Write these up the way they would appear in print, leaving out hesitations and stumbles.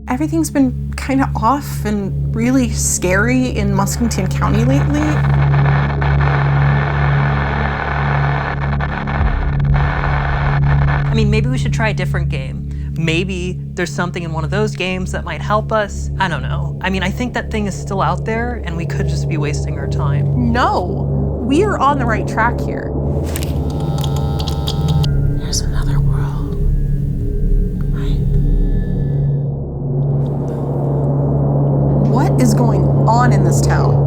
Everything's been kind of off and really scary in Muskington County lately. I mean, maybe we should try a different game. Maybe there's something in one of those games that might help us. I don't know. I mean, I think that thing is still out there and we could just be wasting our time. No, we are on the right track here. There's another world. Right. What is going on in this town?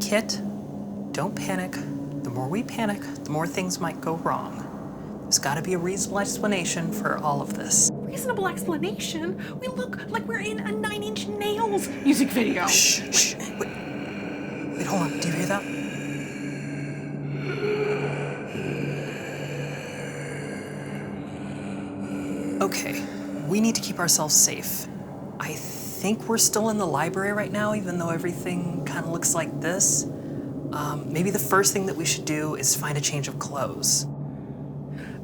Kit, don't panic. The more we panic, the more things might go wrong. There's gotta be a reasonable explanation for all of this. Reasonable explanation? We look like we're in a 9 Inch Nails music video. Shh, shh. Wait, hold on. Do you hear that? Okay, we need to keep ourselves safe. I think we're still in the library right now, even though everything kind of looks like this. Maybe the first thing that we should do is find a change of clothes.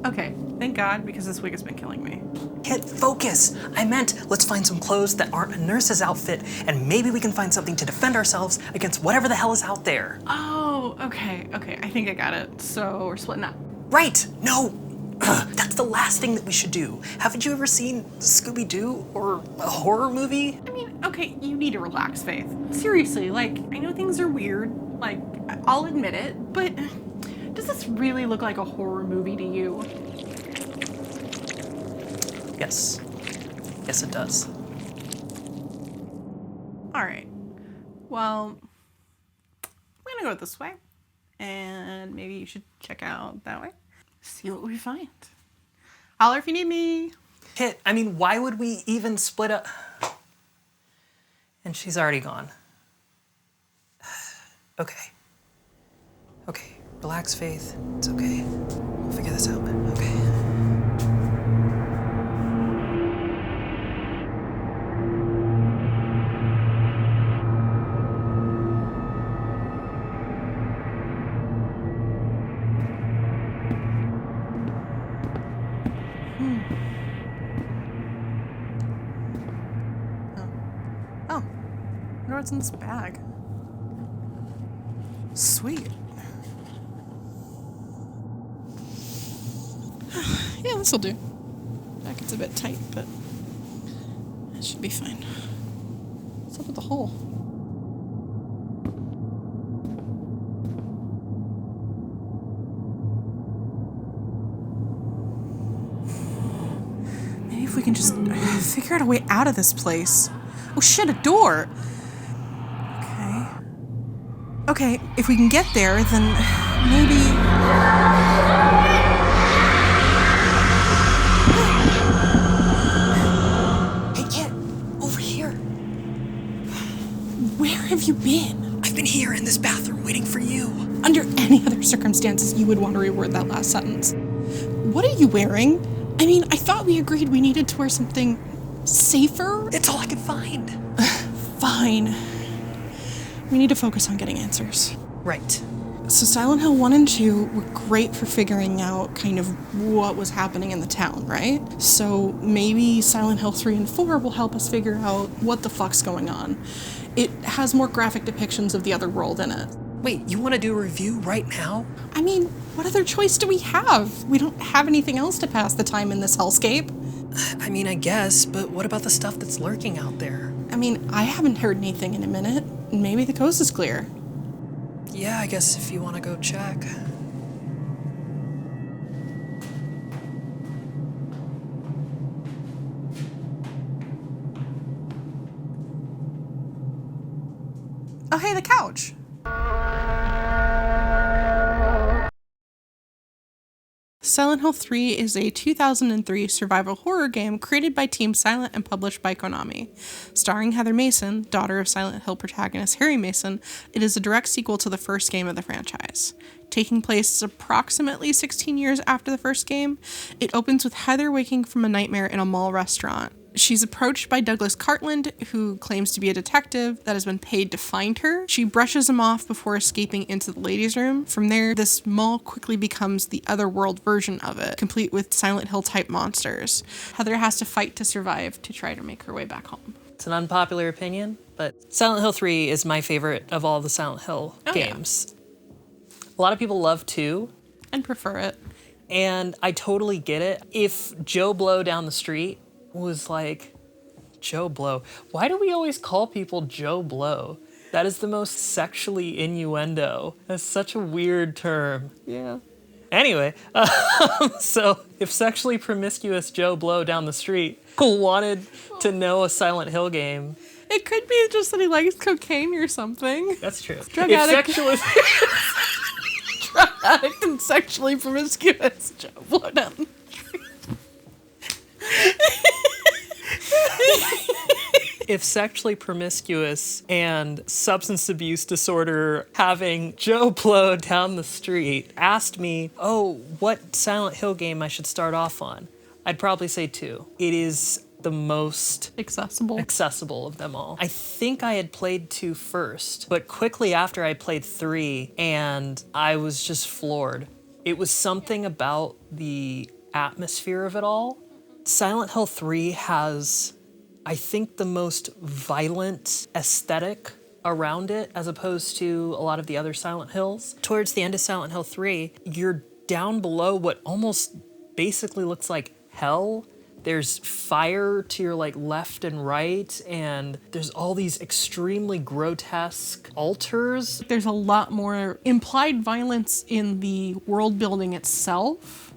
Okay, thank God, because this wig has been killing me. Kit, focus! I meant let's find some clothes that aren't a nurse's outfit, and maybe we can find something to defend ourselves against whatever the hell is out there. Oh, okay, I think I got it. So we're splitting up. Right! No! That's the last thing that we should do. Haven't you ever seen Scooby-Doo or a horror movie? I mean, okay, you need to relax, Faith. Seriously, like, I know things are weird, like, I'll admit it, but does this really look like a horror movie to you? Yes. Yes, it does. All right. Well, I'm gonna go this way, and maybe you should check out that way. See what we find. Holler if you need me. Kit, I mean, why would we even split up? And she's already gone. Okay. Okay, relax, Faith. It's okay. We'll figure this out. Okay. Oh, I wonder what's in this bag. Sweet. Yeah, this'll do. Backet's a bit tight, but it should be fine. What's up with the hole? Maybe if we can just figure out a way out of this place. Oh shit, a door! Okay, if we can get there, then maybe... Hey, Kit, over here. Where have you been? I've been here in this bathroom waiting for you. Under any other circumstances, you would want to reword that last sentence. What are you wearing? I mean, I thought we agreed we needed to wear something safer. It's all I could find. Fine. We need to focus on getting answers. Right. So Silent Hill 1 and 2 were great for figuring out kind of what was happening in the town, right? So maybe Silent Hill 3 and 4 will help us figure out what the fuck's going on. It has more graphic depictions of the other world in it. Wait, you want to do a review right now? I mean, what other choice do we have? We don't have anything else to pass the time in this hellscape. I mean, I guess, but what about the stuff that's lurking out there? I mean, I haven't heard anything in a minute. Maybe the coast is clear. Yeah, I guess if you want to go check. Oh, hey, the couch. Silent Hill 3 is a 2003 survival horror game created by Team Silent and published by Konami. Starring Heather Mason, daughter of Silent Hill protagonist Harry Mason, it is a direct sequel to the first game of the franchise. Taking place approximately 16 years after the first game, it opens with Heather waking from a nightmare in a mall restaurant. She's approached by Douglas Cartland, who claims to be a detective that has been paid to find her. She brushes him off before escaping into the ladies' room. From there, this mall quickly becomes the otherworld version of it, complete with Silent Hill-type monsters. Heather has to fight to survive to try to make her way back home. It's an unpopular opinion, but Silent Hill 3 is my favorite of all the Silent Hill games. Yeah. A lot of people love 2. And prefer it. And I totally get it. If Joe Blow down the street was like, Joe Blow. Why do we always call people Joe Blow? That is the most sexually innuendo. That's such a weird term. Yeah. Anyway, so if sexually promiscuous Joe Blow down the street wanted to know a Silent Hill game. It could be just that he likes cocaine or something. That's true. Drug addict. Drug addict and sexually promiscuous Joe Blow down the street. If sexually promiscuous and substance abuse disorder having Joe Blow down the street asked me, oh, what Silent Hill game I should start off on, I'd probably say 2. It is the most accessible of them all. I think I had played 2 first, but quickly after I played 3, and I was just floored. It was something about the atmosphere of it all. Silent Hill 3 has, I think, the most violent aesthetic around it as opposed to a lot of the other Silent Hills. Towards the end of Silent Hill 3, you're down below what almost basically looks like hell. There's fire to your left and right, and there's all these extremely grotesque altars. There's a lot more implied violence in the world building itself.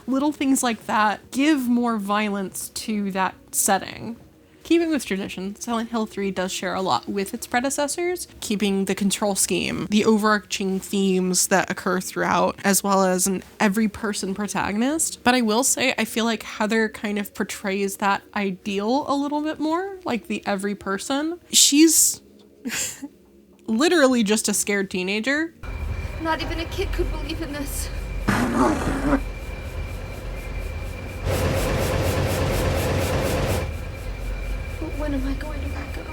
Little things like that give more violence to that setting. Keeping with tradition, Silent Hill 3 does share a lot with its predecessors, keeping the control scheme, the overarching themes that occur throughout, as well as an every-person protagonist. But I will say, I feel like Heather kind of portrays that ideal a little bit more, like the every person. She's literally just a scared teenager. Not even a kid could believe in this. When am I going to let go?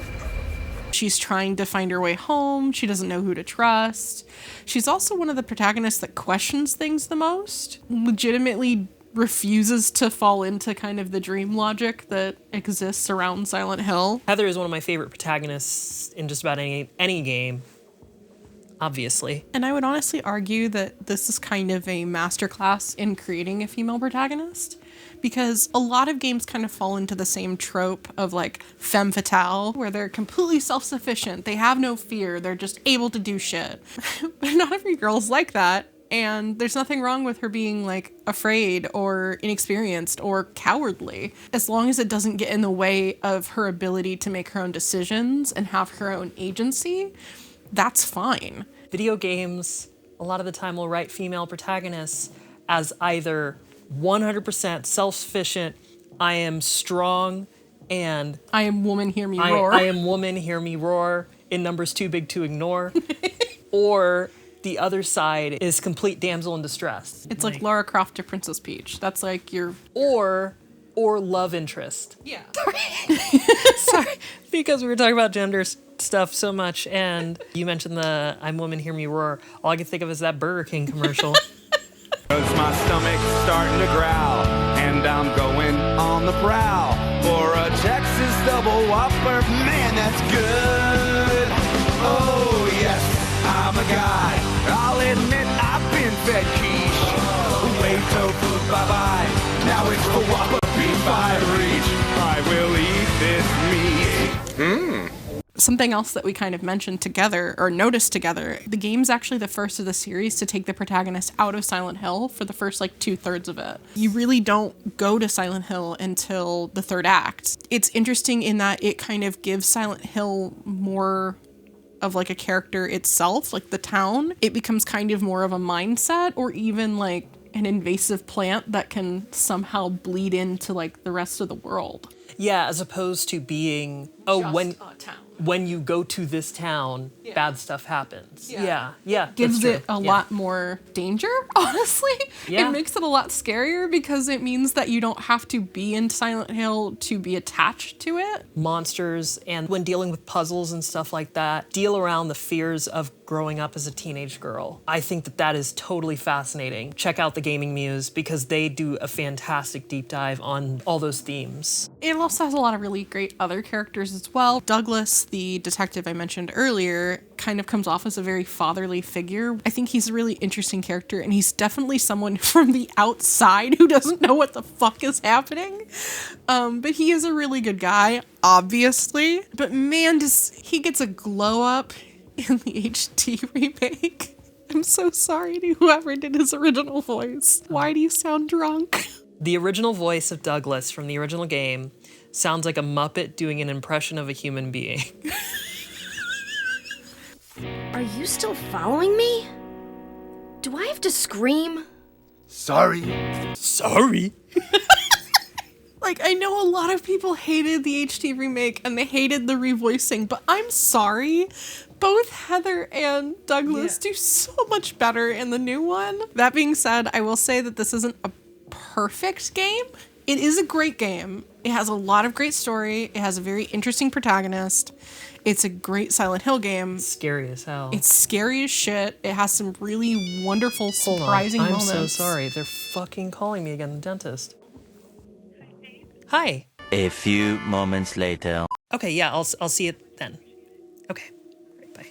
She's trying to find her way home. She doesn't know who to trust. She's also one of the protagonists that questions things the most. Legitimately refuses to fall into kind of the dream logic that exists around Silent Hill. Heather is one of my favorite protagonists in just about any game, obviously. And I would honestly argue that this is kind of a masterclass in creating a female protagonist. Because a lot of games kind of fall into the same trope of femme fatale, where they're completely self-sufficient, they have no fear, they're just able to do shit. But not every girl's like that, and there's nothing wrong with her being afraid or inexperienced or cowardly, as long as it doesn't get in the way of her ability to make her own decisions and have her own agency. That's fine. Video games, a lot of the time, will write female protagonists as either 100% self-sufficient, I am strong, and I am woman, hear me roar. I am woman, hear me roar, in numbers too big to ignore. Or the other side is complete damsel in distress. It's like Lara Croft to Princess Peach. That's your... Or love interest. Yeah. Sorry, because we were talking about gender stuff so much, and you mentioned the I'm woman, hear me roar. All I can think of is that Burger King commercial. 'Cause my stomach's starting to growl, and I'm going on the prowl. for a Texas double whopper. Man, that's good. Oh, yes, I'm a guy. I'll admit I've been fed quiche. Wave tofu, bye-bye. Now it's the Whopper beef I reach. I will eat this meat. Something else that we kind of mentioned together, or noticed together, the game's actually the first of the series to take the protagonist out of Silent Hill for the first, 2/3 of it. You really don't go to Silent Hill until the third act. It's interesting in that it kind of gives Silent Hill more of, a character itself, the town. It becomes kind of more of a mindset, or even, an invasive plant that can somehow bleed into, the rest of the world. Yeah, as opposed to being, when you go to this town, bad stuff happens. Yeah. Gives it a lot more danger, honestly. Yeah. It makes it a lot scarier because it means that you don't have to be in Silent Hill to be attached to it. Monsters, and when dealing with puzzles and stuff like that, deal around the fears of growing up as a teenage girl. I think that is totally fascinating. Check out the Gaming Muse because they do a fantastic deep dive on all those themes. It also has a lot of really great other characters as well. Douglas, the detective I mentioned earlier, kind of comes off as a very fatherly figure. I think he's a really interesting character, and he's definitely someone from the outside who doesn't know what the fuck is happening. But he is a really good guy, obviously. But man, he gets a glow up in the HD remake. I'm so sorry to whoever did his original voice. Why do you sound drunk? The original voice of Douglas from the original game sounds like a Muppet doing an impression of a human being. Are you still following me? Do I have to scream? Sorry. Sorry? I know a lot of people hated the HD remake and they hated the revoicing, but I'm sorry. Both Heather and Douglas do so much better in the new one. That being said, I will say that this isn't a perfect game. It is a great game. It has a lot of great story. It has a very interesting protagonist. It's a great Silent Hill game. It's scary as hell. It's scary as shit. It has some really wonderful, surprising moments. I'm so sorry. They're fucking calling me again, the dentist. Hi. A few moments later. Okay, yeah, I'll see it then. Okay, great, bye.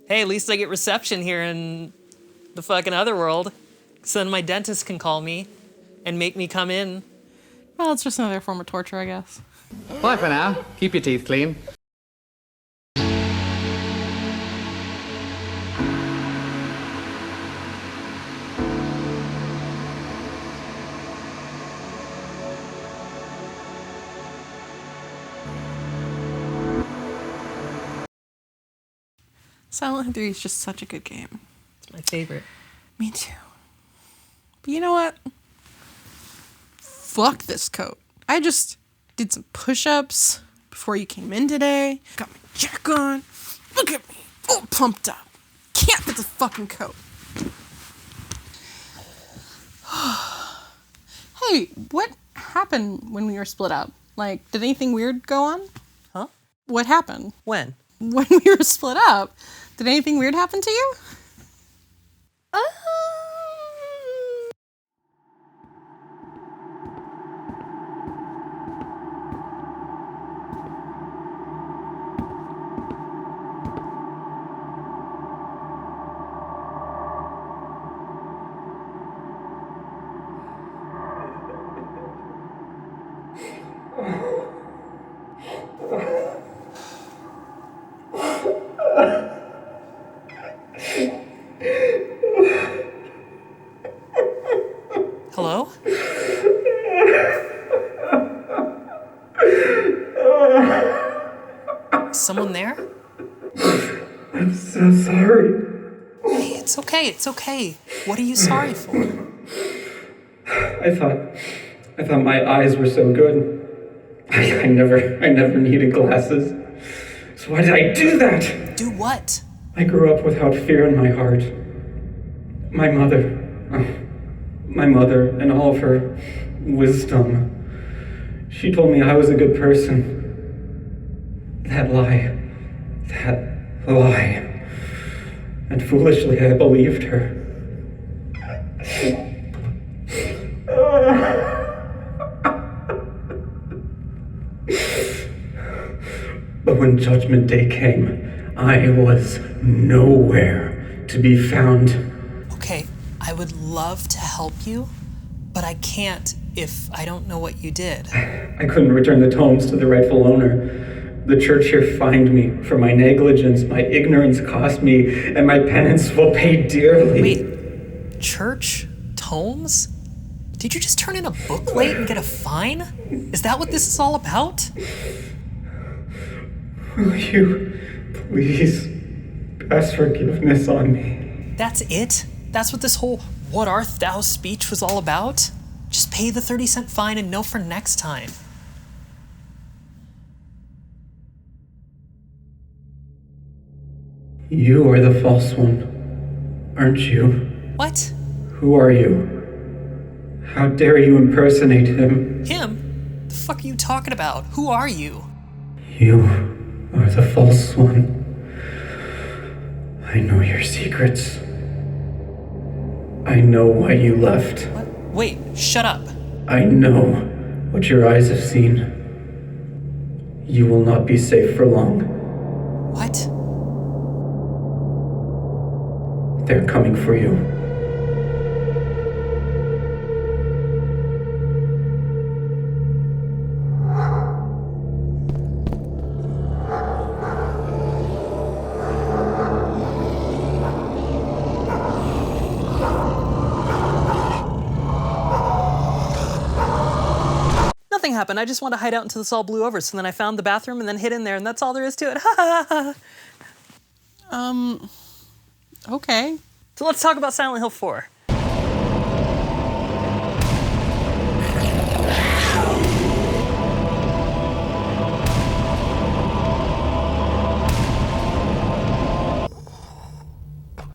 Hey, at least I get reception here in the fucking otherworld. So then my dentist can call me and make me come in. Well, it's just another form of torture, I guess. Bye for now. Keep your teeth clean. Silent Hill 3 is just such a good game. It's my favorite. Me too. But you know what? Fuck this coat. I just did some push-ups before you came in today. Got my jack on. Look at me. All pumped up. Can't get this fucking coat. Hey, what happened when we were split up? Did anything weird go on? Huh? What happened? When? When we were split up. Did anything weird happen to you? Hello? Someone there? I'm so sorry. Hey, it's okay. What are you sorry for? I thought my eyes were so good. I never needed glasses. So why did I do that? Do what? I grew up without fear in my heart. My mother and all of her wisdom. She told me I was a good person. That lie. And foolishly I believed her. But when Judgment Day came, I was nowhere to be found. Okay, I would love to help you, but I can't if I don't know what you did. I couldn't return the tomes to the rightful owner. The church here fined me for my negligence. My ignorance cost me, and my penance will pay dearly. Wait, church? Tomes? Did you just turn in a book late and get a fine? Is that what this is all about? Will you please pass forgiveness on me? That's it? That's what this whole "What art thou" speech was all about? Just pay the 30-cent fine and know for next time. You are the false one, aren't you? What? Who are you? How dare you impersonate him? Him? The fuck are you talking about? Who are you? You are the false one. I know your secrets. I know why you left. What? Wait, shut up. I know what your eyes have seen. You will not be safe for long. What? They're coming for you. Nothing happened. I just wanted to hide out until this all blew over. So then I found the bathroom and then hid in there, and that's all there is to it. Ha ha ha. Okay. So let's talk about Silent Hill 4.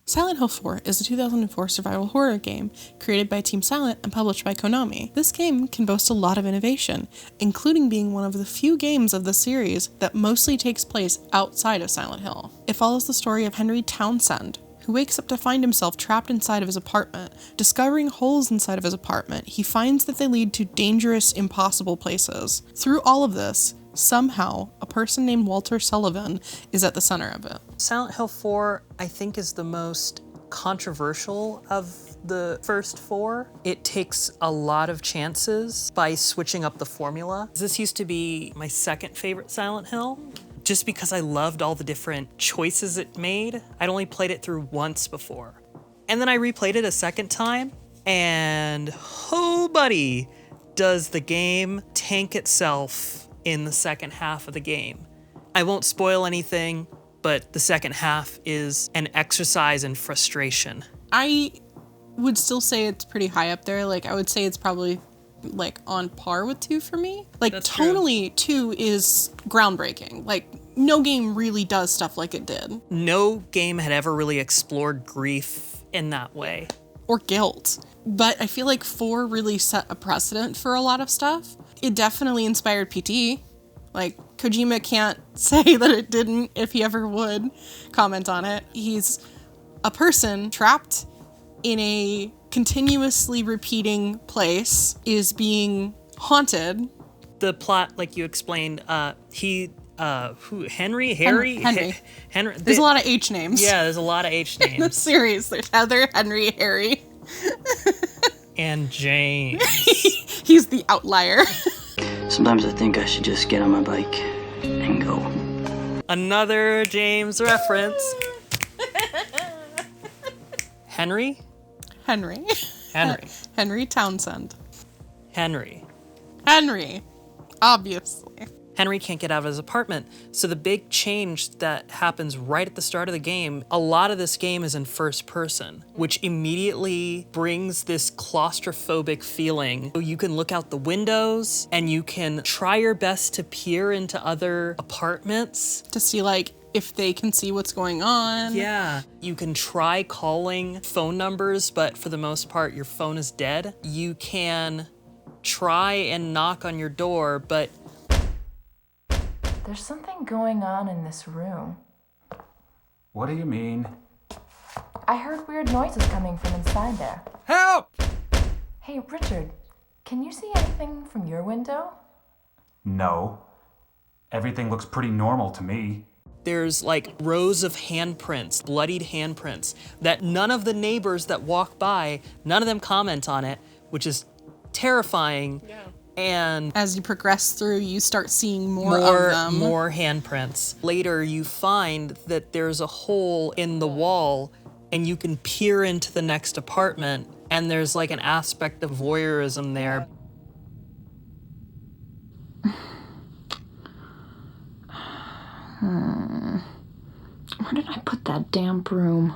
Silent Hill 4 is a 2004 survival horror game created by Team Silent and published by Konami. This game can boast a lot of innovation, including being one of the few games of the series that mostly takes place outside of Silent Hill. It follows the story of Henry Townsend, who wakes up to find himself trapped inside of his apartment. Discovering holes inside of his apartment, he finds that they lead to dangerous, impossible places. Through all of this, somehow, a person named Walter Sullivan is at the center of it. Silent Hill 4, I think, is the most controversial of the first four. It takes a lot of chances by switching up the formula. This used to be my second favorite Silent Hill, just because I loved all the different choices it made. I'd only played it through once before. And then I replayed it a second time, and oh buddy, does the game tank itself in the second half of the game. I won't spoil anything, but the second half is an exercise in frustration. I would still say it's pretty high up there. Like, I would say it's probably like on par with 2 for me. Like, That's tonally, 2 is groundbreaking. Like, no game really does stuff like it did. No game had ever really explored grief in that way. Or guilt. But I feel like 4 really set a precedent for a lot of stuff. It definitely inspired PT. Like, Kojima can't say that it didn't if he ever would comment on it. He's a person trapped in a continuously repeating place, is being haunted. The plot, like you explained, Henry? Henry. There's a lot of H names. Yeah, there's a lot of H names. In the series, there's Heather, Henry, Harry. And James. He's the outlier. Sometimes I think I should just get on my bike and go. Another James reference. Henry? Henry. Henry. Henry Townsend. Henry. Henry. Obviously. Henry can't get out of his apartment. So the big change that happens right at the start of the game, a lot of this game is in first person, which immediately brings this claustrophobic feeling. You can look out the windows and you can try your best to peer into other apartments. To see, like, if they can see what's going on. Yeah. You can try calling phone numbers, but for the most part, your phone is dead. You can try and knock on your door, but there's something going on in this room. What do you mean? I heard weird noises coming from inside there. Help! Hey, Richard, can you see anything from your window? No. Everything looks pretty normal to me. There's like rows of handprints, bloodied handprints, that none of the neighbors that walk by, none of them comment on it, which is terrifying. Yeah. And as you progress through, you start seeing more of them. More handprints. Later, you find that there's a hole in the wall and you can peer into the next apartment, and there's like an aspect of voyeurism there. Where did I put that damn broom?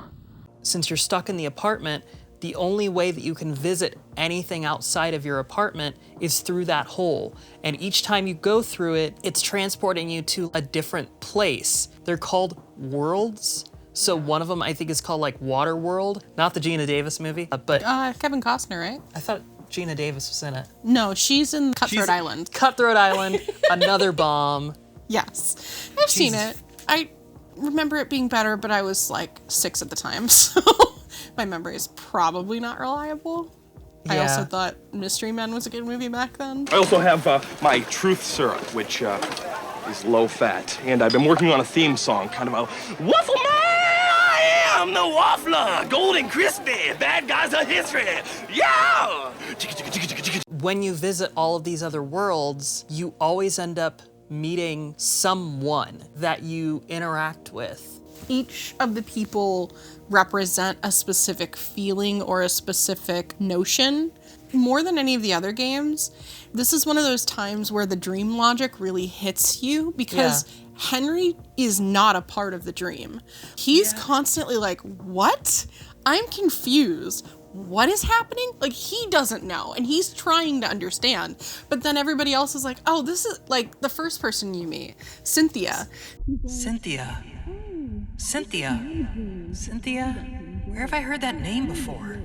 Since you're stuck in the apartment, the only way that you can visit anything outside of your apartment is through that hole. And each time you go through it, it's transporting you to a different place. They're called worlds. So one of them I think is called like Water World, not the Gina Davis movie, but Kevin Costner, right? I thought Gina Davis was in it. No, she's in Cutthroat Island. Cutthroat Island, another bomb. Yes, I've seen it. I remember it being better, but I was like 6 at the time, so my memory is probably not reliable. Yeah. I also thought Mystery Men was a good movie back then. I also have my Truth Syrup, which is low fat, and I've been working on a theme song, kind of a Waffle Man! I am the Waffler, golden crispy, bad guys are history, yeah! When you visit all of these other worlds, you always end up meeting someone that you interact with. Each of the people represent a specific feeling or a specific notion. More than any of the other games, this is one of those times where the dream logic really hits you, because Henry is not a part of the dream. He's constantly like, what? I'm confused. What is happening? Like, he doesn't know, and he's trying to understand. But then everybody else is like, oh, this is like the first person you meet, Cynthia. Cynthia. Where have I heard that name before?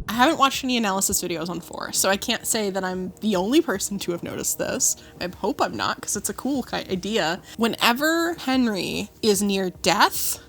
I haven't watched any analysis videos on 4, so I can't say that I'm the only person to have noticed this. I hope I'm not, because it's a cool idea. Whenever Henry is near death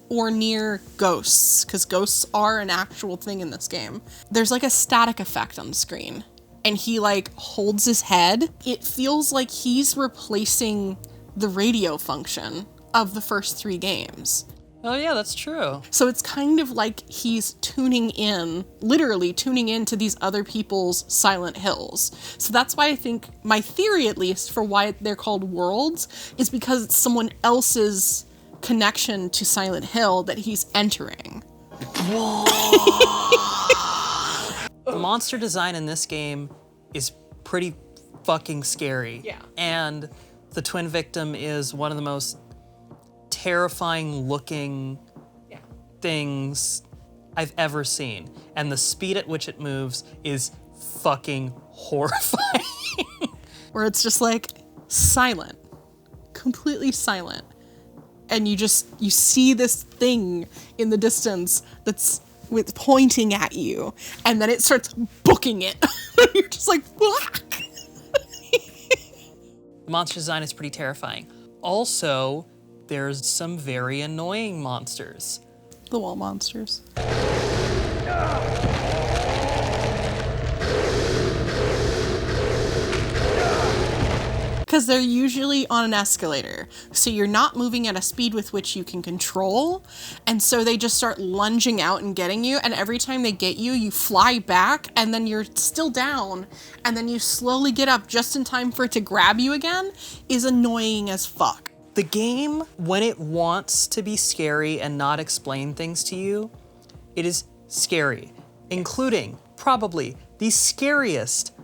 or near ghosts, because ghosts are an actual thing in this game, there's like a static effect on the screen, and he like holds his head. It feels like he's replacing the radio function of the first 3 games. Oh yeah, that's true. So it's kind of like he's tuning in, literally tuning into these other people's Silent Hills. So that's why I think, my theory at least, for why they're called worlds, is because it's someone else's connection to Silent Hill that he's entering. The monster design in this game is pretty fucking scary. Yeah. And the twin victim is one of the most terrifying looking things I've ever seen. And the speed at which it moves is fucking horrifying. Where it's just like silent, completely silent. And you see this thing in the distance that's pointing at you, and then it starts booking it. You're just like, fuck. The monster design is pretty terrifying. Also, there's some very annoying monsters. The wall monsters. Because they're usually on an escalator, so you're not moving at a speed with which you can control, and so they just start lunging out and getting you, and every time they get you, you fly back, and then you're still down, and then you slowly get up just in time for it to grab you again, is annoying as fuck. The game, when it wants to be scary and not explain things to you, it is scary, including probably the scariest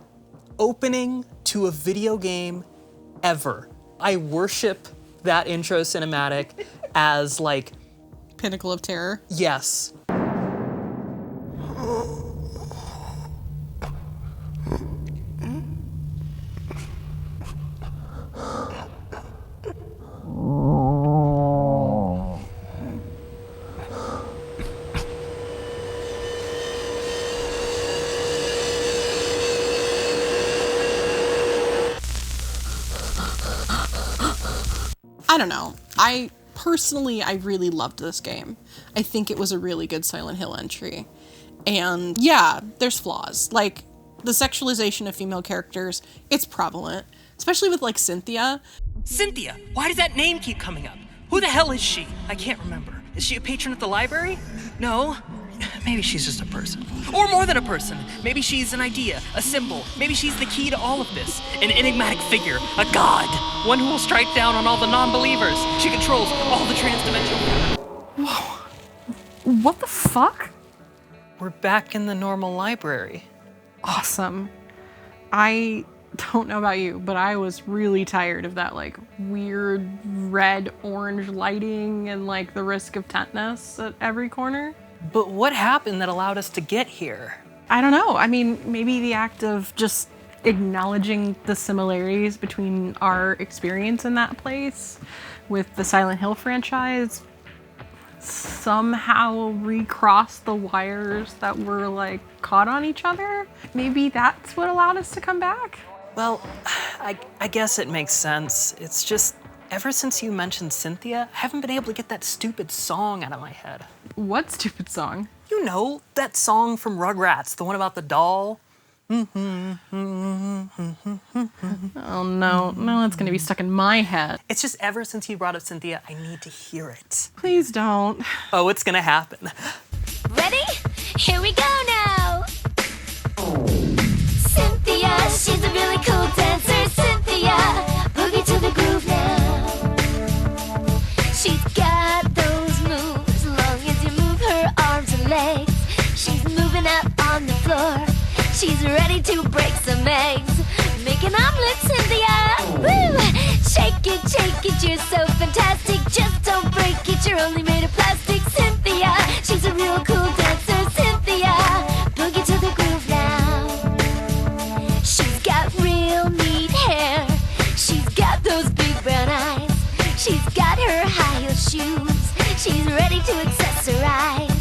opening to a video game ever. I worship that intro cinematic as like pinnacle of terror. Yes. I don't know. I really loved this game. I think it was a really good Silent Hill entry. And yeah, there's flaws. Like, the sexualization of female characters, it's prevalent. especially with like Cynthia. Cynthia? Why does that name keep coming up? Who the hell is she? I can't remember. Is she a patron at the library? No. Maybe she's just a person. Or more than a person. Maybe she's an idea, a symbol. Maybe she's the key to all of this. An enigmatic figure, a god. One who will strike down on all the non-believers. She controls all the trans-dimensional. Whoa. What the fuck? We're back in the normal library. Awesome. I don't know about you, but I was really tired of that like weird red orange lighting and like the risk of tetanus at every corner. But what happened that allowed us to get here? I don't know. I mean, maybe the act of just acknowledging the similarities between our experience in that place with the Silent Hill franchise somehow recrossed the wires that were like caught on each other. Maybe that's what allowed us to come back. Well, I guess it makes sense. It's just, ever since you mentioned Cynthia, I haven't been able to get that stupid song out of my head. What stupid song? You know, that song from Rugrats, the one about the doll. Oh no, now it's gonna be stuck in my head. It's just ever since you brought up Cynthia, I need to hear it. Please don't. Oh, it's gonna happen. Ready? Here we go now. Cynthia, she's a really cool dancer. Cynthia, boogie to the groove now. She's got those moves, as long as you move her arms and legs. She's moving up on the floor. She's ready to break some eggs. Make an omelet, Cynthia. Woo! Shake it, you're so fantastic. Just don't break it, you're only made of plastic. Cynthia, she's a real cool dancer. Cynthia, boogie to the groove now. She's got real neat hair. She's got those big brown eyes. She's got her high heel shoes. She's ready to accessorize.